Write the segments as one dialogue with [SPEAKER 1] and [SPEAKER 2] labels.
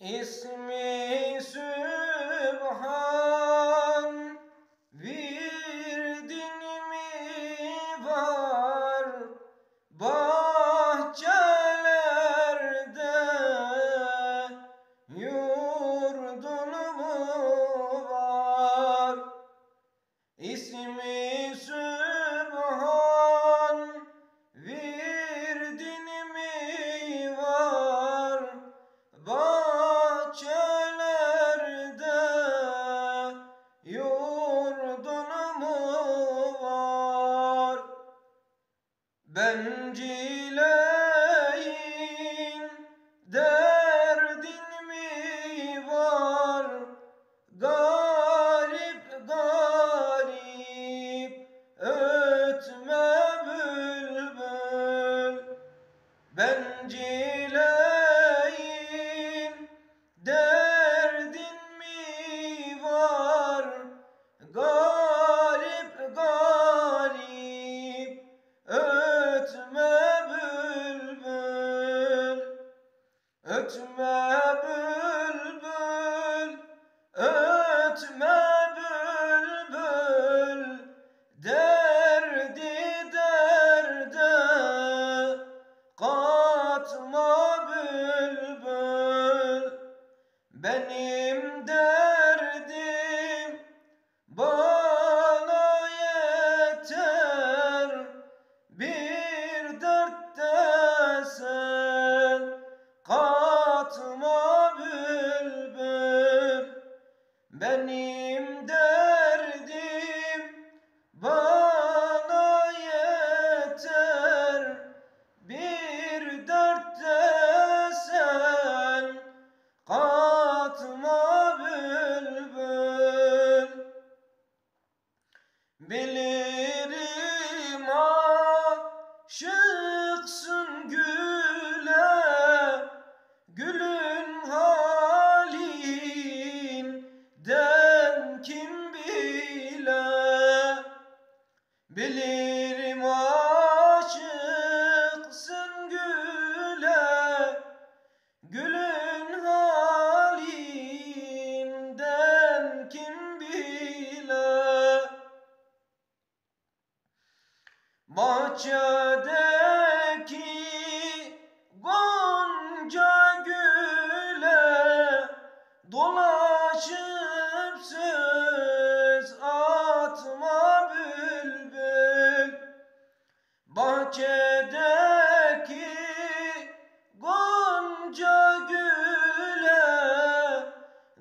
[SPEAKER 1] İsmi Sübhan virdin mi var bahçelerde, yurdun mu var? İsmi Sübhan virdin mi var bahçelerde, yurdun mu var? Bencileyin derdin mi var? Garip garip ötme bülbül. Bencileyin derdin mi var? Garip garip ötme bülbül. Ötme bülbül, ötme bülbül, derdi derde katma bülbül. Benim derdim bana yeter, bir dertte sen katma bülbül. Benim derdim bana yeter, bir dertte sen katma bülbül. Bilirim aşıksın güle, gülün halinden kim bile. Bilirim aşıksın güle, gülün halinden kim bile. Bahçedeki gonca güle dolaşıp söz atma bülbül. Bahçedeki gonca güle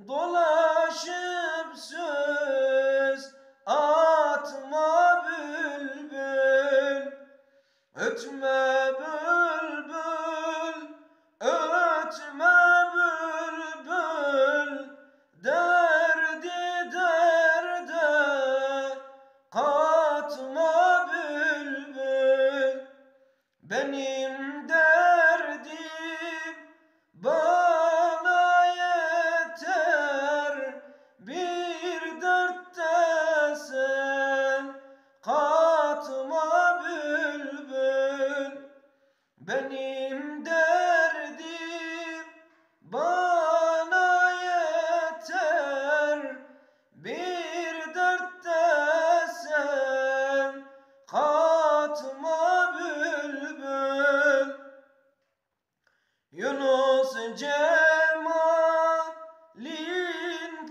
[SPEAKER 1] dolaşıp söz atma bülbül. Ötme bülbül, ötme bülbül, derdi derde katma bülbül. Benim derdim bana yeter, bir dertte sen katma bülbül. Benim derdim bana yeter, bir dertte sen katma bülbül. Yunus cemalin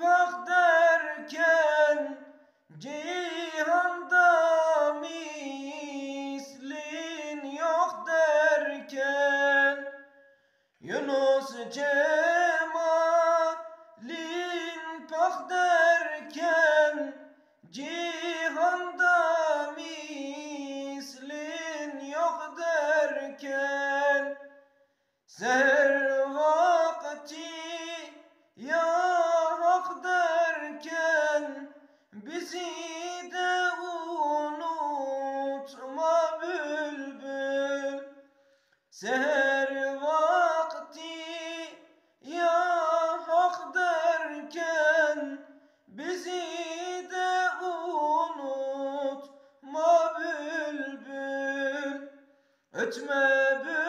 [SPEAKER 1] pak derken, cihanda mislin yok derken. Yunus cemalin pak derken, cihanda mislin yok derken. Seher vakti ya hak derken, bizi de unutma bülbül. Seher vakti ya hak derken, bizi de unutma bülbül. Ötme bülbül,